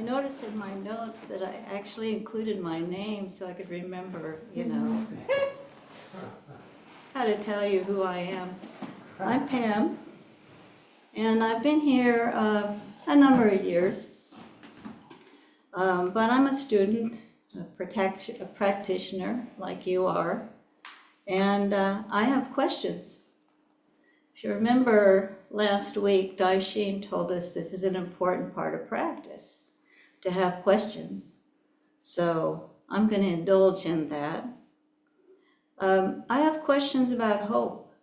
noticed in my notes that I actually included my name so I could remember, how to tell you who I am. I'm Pam, and I've been here a number of years, but I'm a student, a practitioner like you are, and I have questions. If you remember last week, Daishin told us this is an important part of practice, to have questions. So I'm going to indulge in that. I have questions about hope.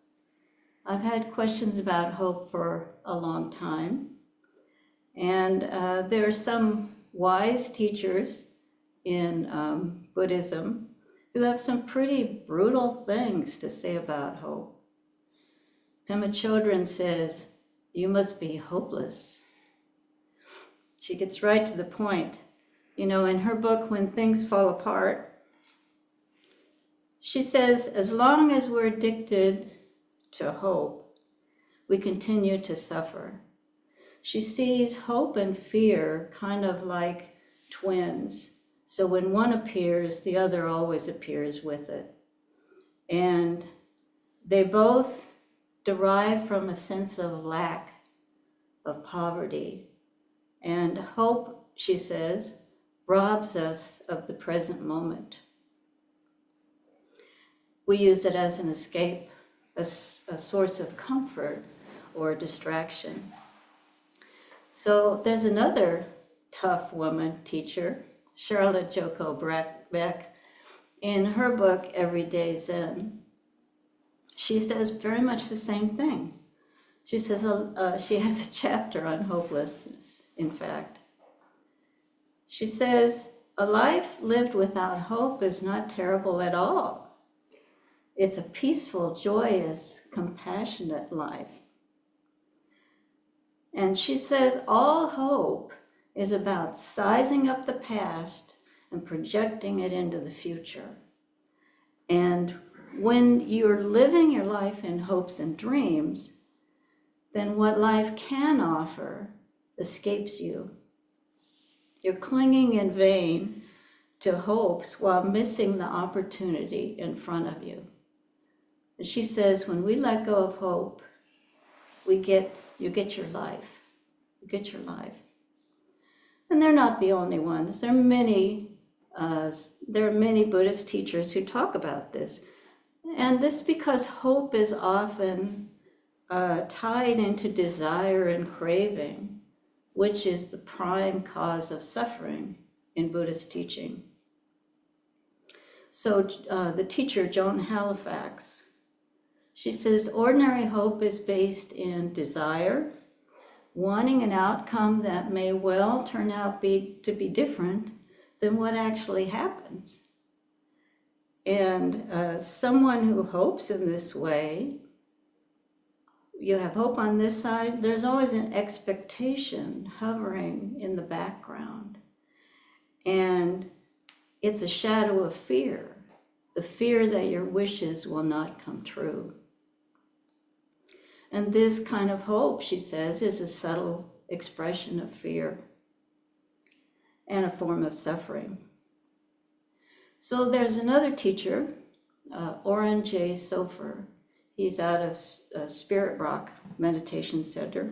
I've had questions about hope for a long time. And there are some wise teachers in Buddhism who have some pretty brutal things to say about hope. Pema Chodron says, "You must be hopeless." She gets right to the point. In her book, When Things Fall Apart, she says, as long as we're addicted to hope, we continue to suffer. She sees hope and fear kind of like twins. So when one appears, the other always appears with it. And they both derive from a sense of lack, of poverty. And hope, she says, robs us of the present moment. We use it as an escape, a source of comfort or a distraction. So there's another tough woman teacher, Charlotte Joko Beck, in her book, Everyday Zen. She says very much the same thing. She says she has a chapter on hopelessness, in fact. She says, a life lived without hope is not terrible at all. It's a peaceful, joyous, compassionate life. And she says all hope is about sizing up the past and projecting it into the future. And when you're living your life in hopes and dreams, then what life can offer escapes you. You're clinging in vain to hopes while missing the opportunity in front of you. And she says, when we let go of hope, you get your life. You get your life. And they're not the only ones. There are many Buddhist teachers who talk about this. And this because hope is often tied into desire and craving, which is the prime cause of suffering in Buddhist teaching. So the teacher, Joan Halifax, she says, ordinary hope is based in desire, wanting an outcome that may well turn out to be different than what actually happens. And someone who hopes in this way, you have hope on this side, there's always an expectation hovering in the background. And it's a shadow of fear, the fear that your wishes will not come true. And this kind of hope, she says, is a subtle expression of fear and a form of suffering. So there's another teacher, Oren J. Sofer. He's out of Spirit Rock Meditation Center.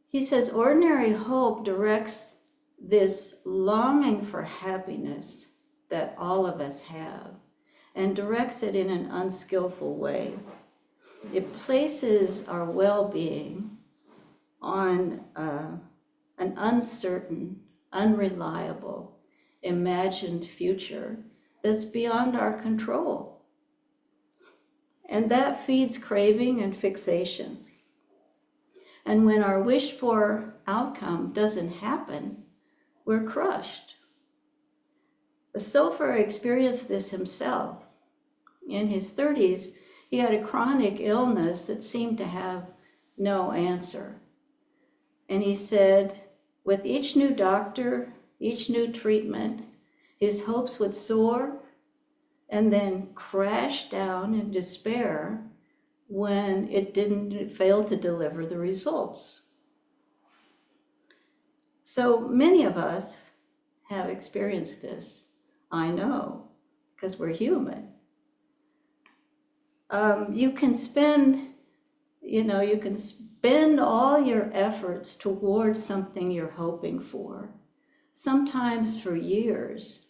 He says, ordinary hope directs this longing for happiness that all of us have and directs it in an unskillful way. It places our well-being on an uncertain, unreliable, imagined future that's beyond our control. And that feeds craving and fixation. And when our wished-for outcome doesn't happen, we're crushed. Sofer experienced this himself. In his 30s, he had a chronic illness that seemed to have no answer. And he said, with each new doctor, each new treatment, his hopes would soar and then crash down in despair when it failed to deliver the results. So many of us have experienced this. I know, because we're human. You can spend all your efforts towards something you're hoping for, sometimes for years,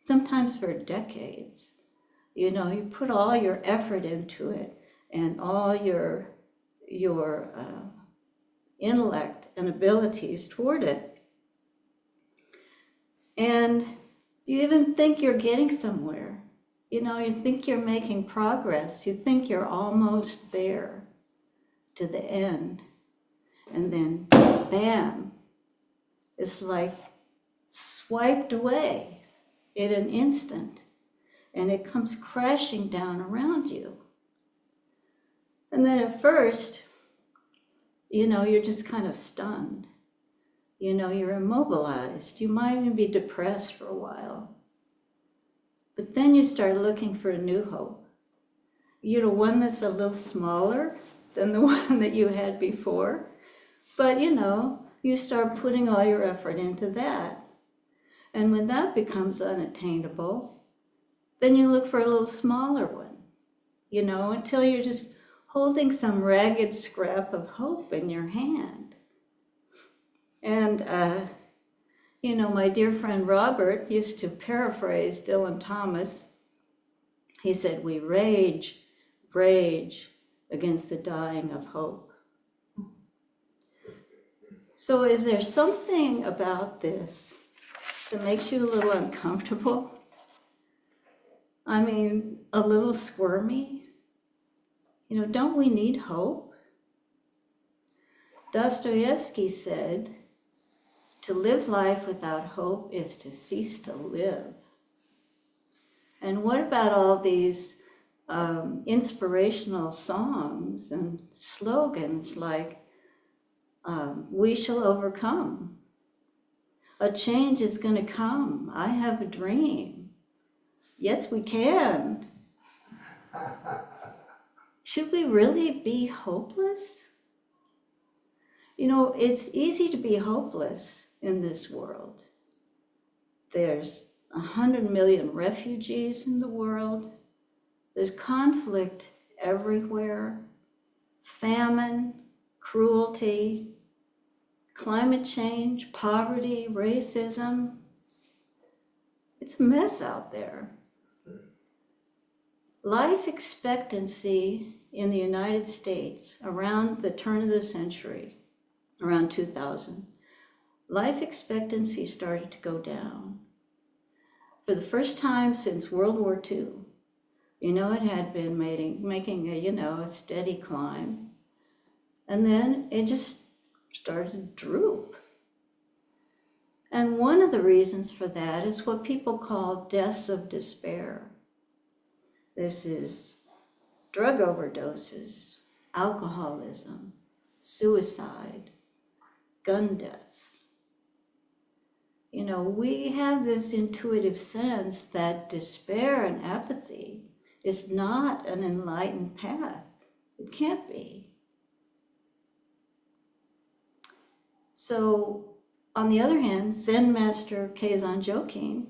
sometimes for decades. You put all your effort into it and all your intellect and abilities toward it. And you even think you're getting somewhere. You think you're making progress. You think you're almost there to the end. And then, bam, it's like swiped away in an instant. And it comes crashing down around you. And then at first, you're just kind of stunned. You're immobilized. You might even be depressed for a while. But then you start looking for a new hope. One that's a little smaller than the one that you had before. But, you start putting all your effort into that. And when that becomes unattainable, then you look for a little smaller one, until you're just holding some ragged scrap of hope in your hand. And, my dear friend Robert used to paraphrase Dylan Thomas. He said, "We rage against the dying of hope." So is there something about this that makes you a little uncomfortable? I mean, a little squirmy? Don't we need hope? Dostoevsky said, "To live life without hope is to cease to live." And what about all these inspirational songs and slogans like, "We shall overcome. A change is going to come. I have a dream. Yes, we can." Should we really be hopeless? It's easy to be hopeless in this world. There's 100 million refugees in the world. There's conflict everywhere. Famine, cruelty, climate change, poverty, racism. It's a mess out there. Life expectancy in the United States around the turn of the century, around 2000, life expectancy started to go down. For the first time since World War II, it had been making a steady climb. And then it just started to droop. And one of the reasons for that is what people call deaths of despair. This is drug overdoses, alcoholism, suicide, gun deaths. We have this intuitive sense that despair and apathy is not an enlightened path. It can't be. So, on the other hand, Zen Master Keizan Jokin,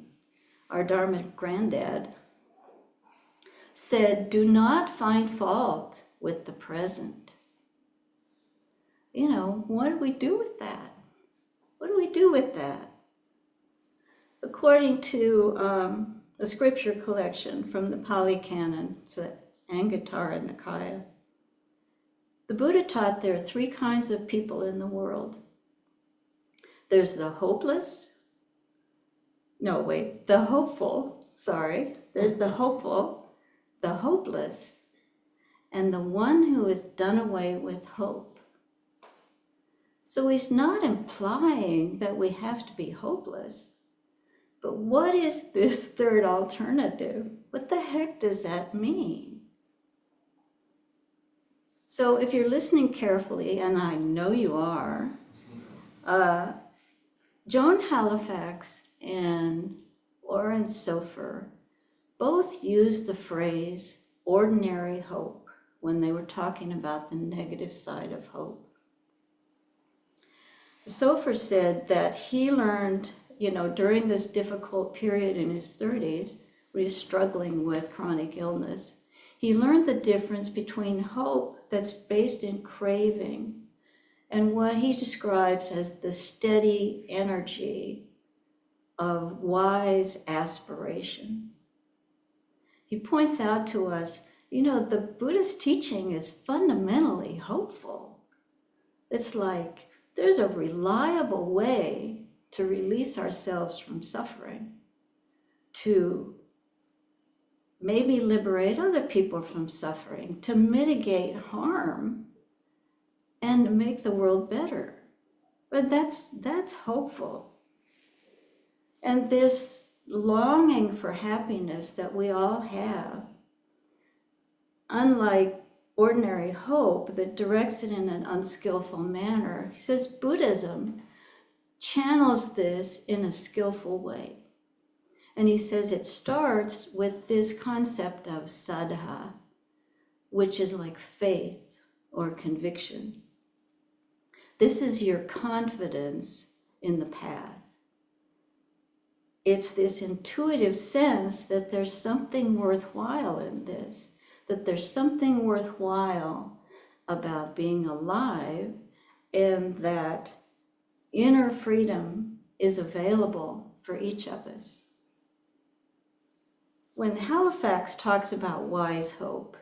our Dharma granddad, said, "Do not find fault with the present." What do we do with that? What do we do with that? According to a scripture collection from the Pali Canon, it's the Anguttara Nikaya, the Buddha taught there are three kinds of people in the world. There's the hopeless. The hopeful. There's the hopeful, the hopeless, and the one who has done away with hope. So he's not implying that we have to be hopeless. But what is this third alternative? What the heck does that mean? So if you're listening carefully, and I know you are, Joan Halifax and Oren Sofer both used the phrase ordinary hope when they were talking about the negative side of hope. Sofer said that he learned, during this difficult period in his 30s, where he's struggling with chronic illness, he learned the difference between hope that's based in craving and what he describes as the steady energy of wise aspiration. He points out to us, the Buddhist teaching is fundamentally hopeful. It's like there's a reliable way to release ourselves from suffering, to maybe liberate other people from suffering, to mitigate harm, and to make the world better. But that's hopeful. And this longing for happiness that we all have, unlike ordinary hope that directs it in an unskillful manner, he says Buddhism channels this in a skillful way. And he says it starts with this concept of saddha, which is like faith or conviction. This is your confidence in the path. It's this intuitive sense that there's something worthwhile in this, that there's something worthwhile about being alive, and that inner freedom is available for each of us. When Halifax talks about wise hope,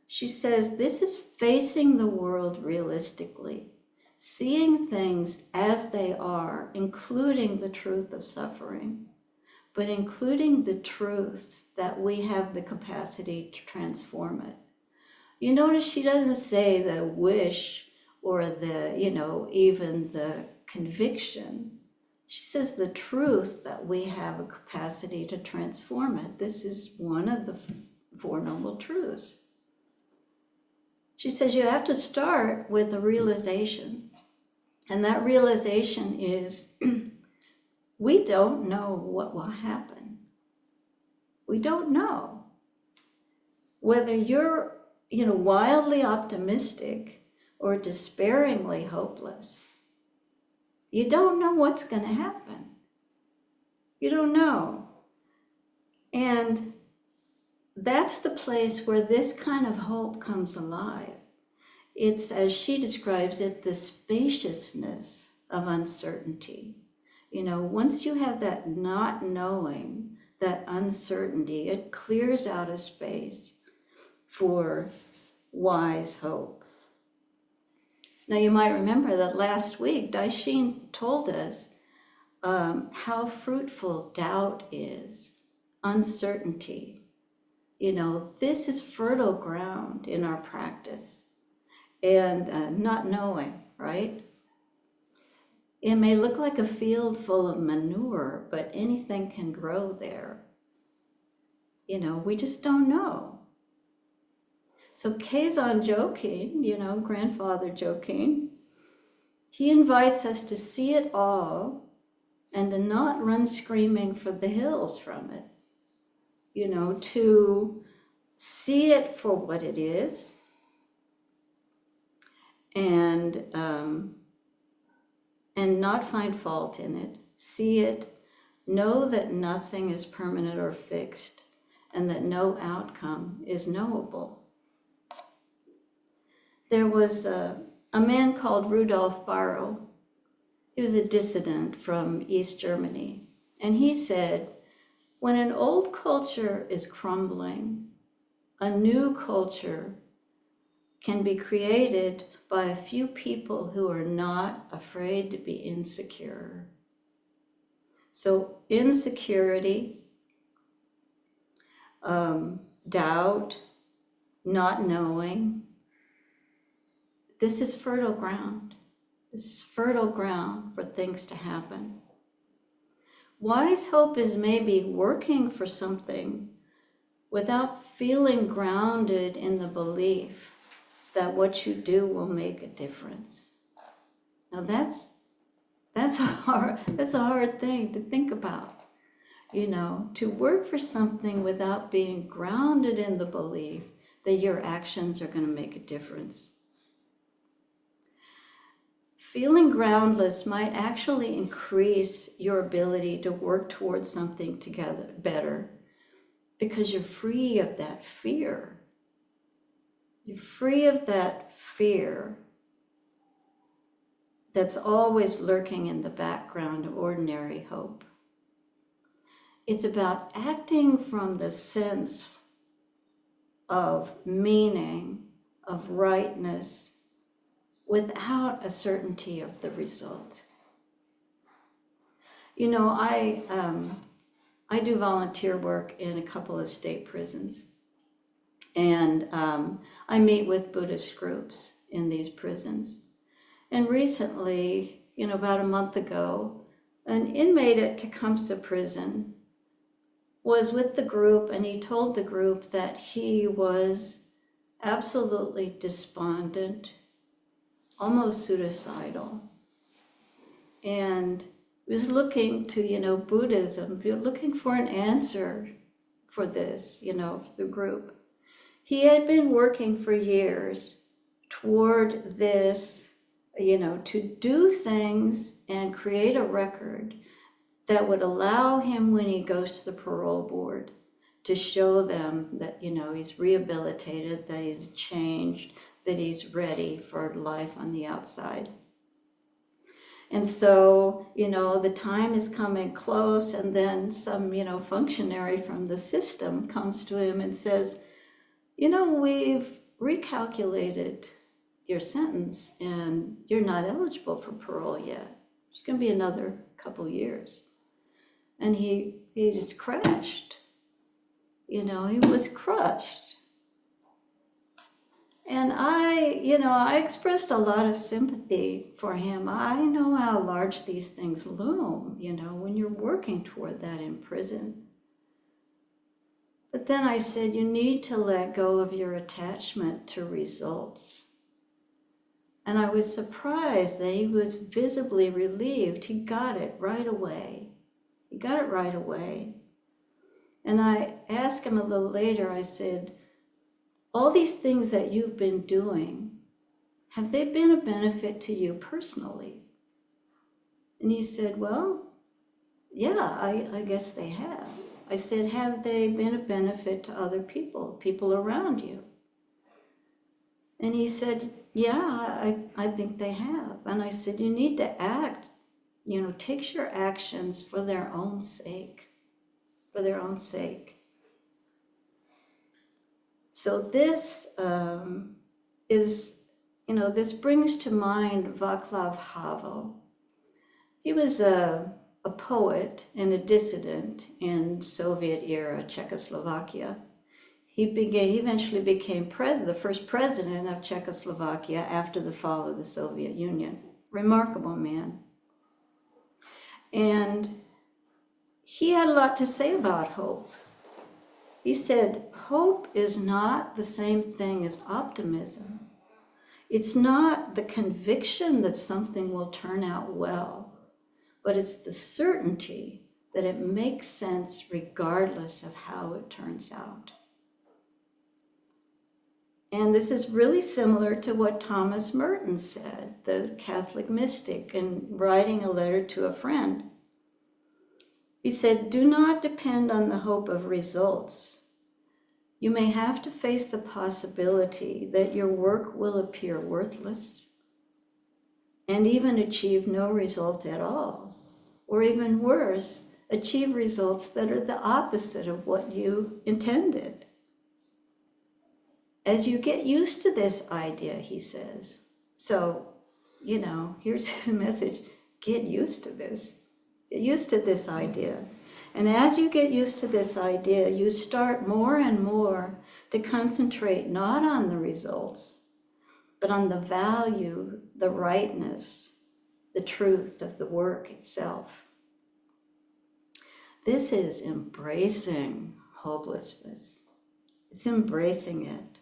she says this is facing the world realistically, seeing things as they are, including the truth of suffering, but including the truth that we have the capacity to transform it. You notice she doesn't say the wish or the, even the conviction. She says the truth that we have a capacity to transform it. This is one of the Four Noble Truths. She says you have to start with a realization. And that realization is we don't know what will happen. We don't know. Whether you're, wildly optimistic or despairingly hopeless, you don't know what's going to happen. You don't know. And that's the place where this kind of hope comes alive. It's, as she describes it, the spaciousness of uncertainty. Once you have that not knowing, that uncertainty, it clears out a space for wise hope. Now, you might remember that last week, Daishin told us how fruitful doubt is, uncertainty. This is fertile ground in our practice. And not knowing, right? It may look like a field full of manure, but anything can grow there. We just don't know. So Keizan Jokin, grandfather Jokin, he invites us to see it all and to not run screaming for the hills from it. To see it for what it is, and not find fault in it. See it, know that nothing is permanent or fixed, and that no outcome is knowable. There was a man called Rudolf Barrow. He was a dissident from East Germany, and he said, when an old culture is crumbling, a new culture can be created by a few people who are not afraid to be insecure. So insecurity, doubt, not knowing, this is fertile ground. This is fertile ground for things to happen. Wise hope is maybe working for something without feeling grounded in the belief that what you do will make a difference. Now that's a hard thing to think about. To work for something without being grounded in the belief that your actions are going to make a difference. feeling groundless might actually increase your ability to work towards something together better, because you're free of that fear. You're free of that fear that's always lurking in the background of ordinary hope. It's about acting from the sense of meaning, of rightness, without a certainty of the result. You know, I do volunteer work in a couple of state prisons, and I meet with Buddhist groups in these prisons. And recently, about a month ago, an inmate at Tecumseh prison was with the group, and he told the group that he was absolutely despondent, almost suicidal, and was looking to, Buddhism, looking for an answer for this, for the group. He had been working for years toward this, to do things and create a record that would allow him, when he goes to the parole board, to show them that, he's rehabilitated, that he's changed, that he's ready for life on the outside. And so, the time is coming close, and then some, functionary from the system comes to him and says, we've recalculated your sentence, and you're not eligible for parole yet. It's going to be another couple years. And he just crashed. He was crushed. And I expressed a lot of sympathy for him. I know how large these things loom, when you're working toward that in prison. But then I said, you need to let go of your attachment to results. And I was surprised that he was visibly relieved. He got it right away. And I asked him a little later, I said, all these things that you've been doing, have they been of benefit to you personally? And he said, well, yeah, I guess they have. I said, have they been of benefit to other people around you? And he said, yeah, I think they have. And I said, you need to act, take your actions for their own sake. So this is, this brings to mind Václav Havel. He was a poet and a dissident in Soviet-era Czechoslovakia. He eventually became the first president of Czechoslovakia after the fall of the Soviet Union. Remarkable man. And he had a lot to say about hope. He said, hope is not the same thing as optimism. It's not the conviction that something will turn out well, but it's the certainty that it makes sense regardless of how it turns out. And this is really similar to what Thomas Merton said, the Catholic mystic, in writing a letter to a friend. He said, do not depend on the hope of results. You may have to face the possibility that your work will appear worthless and even achieve no result at all, or even worse, achieve results that are the opposite of what you intended. As you get used to this idea, he says, so, here's his message, get used to this. Get used to this idea. And as you get used to this idea, you start more and more to concentrate not on the results, but on the value, the rightness, the truth of the work itself. This is embracing hopelessness. It's embracing it.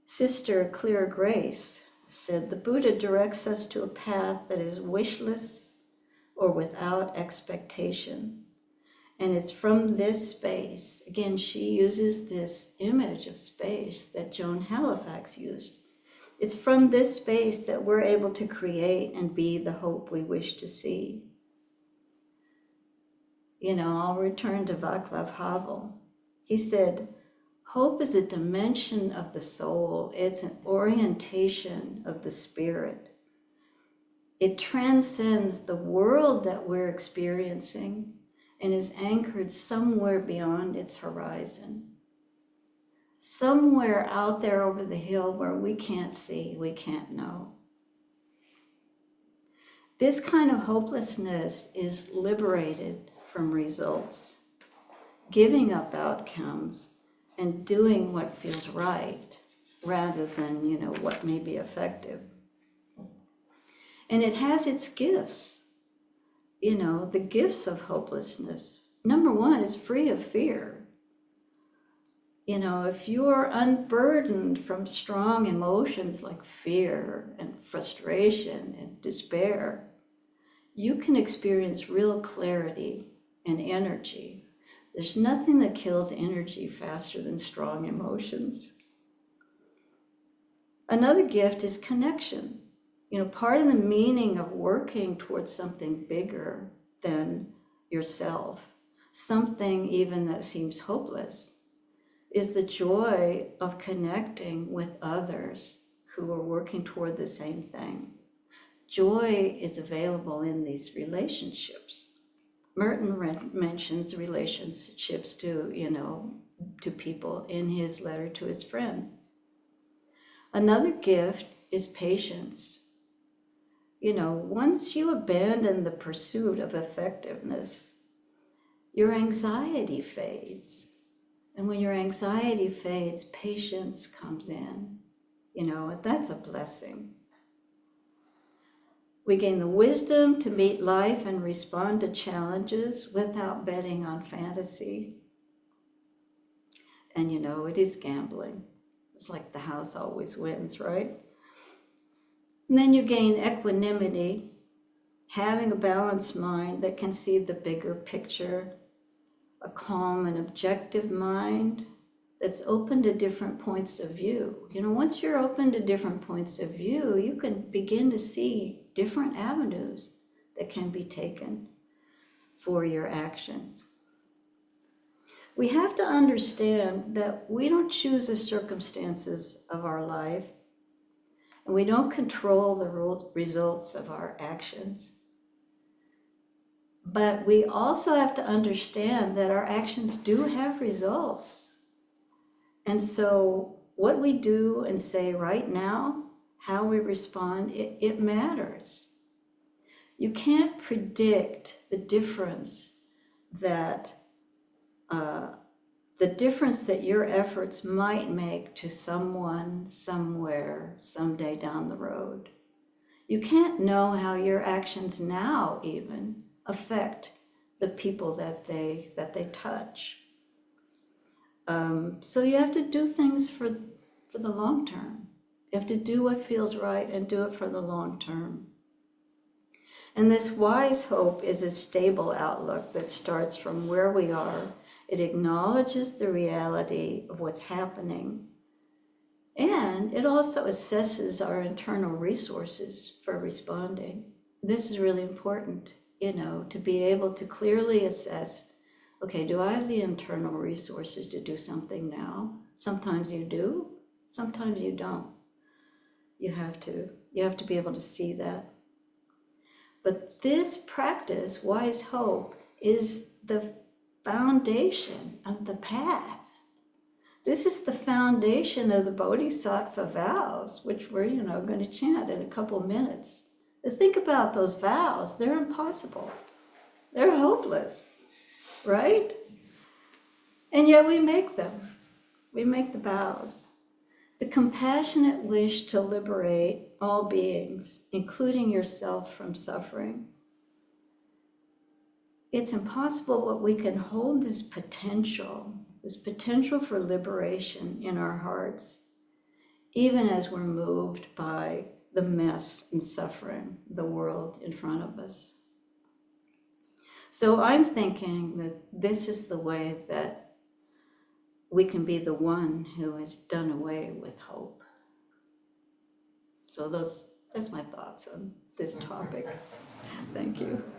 Sister Clear Grace said, the Buddha directs us to a path that is wishless or without expectation. And it's from this space, again, she uses this image of space that Joan Halifax used. It's from this space that we're able to create and be the hope we wish to see. I'll return to Václav Havel. He said, hope is a dimension of the soul. It's an orientation of the spirit. It transcends the world that we're experiencing and is anchored somewhere beyond its horizon. Somewhere out there over the hill where we can't see, we can't know. This kind of hopelessness is liberated from results, giving up outcomes, and doing what feels right rather than, what may be effective. And it has its gifts, the gifts of hopelessness. Number one is free of fear. If you're unburdened from strong emotions like fear and frustration and despair, you can experience real clarity and energy. There's nothing that kills energy faster than strong emotions. Another gift is connection. Part of the meaning of working towards something bigger than yourself, something even that seems hopeless, is the joy of connecting with others who are working toward the same thing. Joy is available in these relationships. Merton mentions relationships to people in his letter to his friend. Another gift is patience. Once you abandon the pursuit of effectiveness, your anxiety fades. And when your anxiety fades, patience comes in. That's a blessing. We gain the wisdom to meet life and respond to challenges without betting on fantasy. And it is gambling. It's like the house always wins, right? And then you gain equanimity, having a balanced mind that can see the bigger picture, a calm and objective mind that's open to different points of view. Once you're open to different points of view, you can begin to see different avenues that can be taken for your actions. We have to understand that we don't choose the circumstances of our life, and we don't control the results of our actions. But we also have to understand that our actions do have results. And so what we do and say right now, how we respond, it matters. You can't predict the difference that your efforts might make to someone, somewhere, someday down the road. You can't know how your actions now even affect the people that they touch. So you have to do things for the long term. You have to do what feels right and do it for the long term. And this wise hope is a stable outlook that starts from where we are. It acknowledges the reality of what's happening. And it also assesses our internal resources for responding. This is really important, to be able to clearly assess, okay, do I have the internal resources to do something now? Sometimes you do, sometimes you don't. You have to be able to see that. But this practice, wise hope, is the foundation of the path. This is the foundation of the Bodhisattva vows, which we're, going to chant in a couple minutes. But think about those vows. They're impossible. They're hopeless, right? And yet we make them. We make the vows. The compassionate wish to liberate all beings, including yourself, from suffering. It's impossible, but we can hold this potential for liberation in our hearts, even as we're moved by the mess and suffering, the world in front of us. So I'm thinking that this is the way that we can be the one who has done away with hope. So that's my thoughts on this topic. Thank you.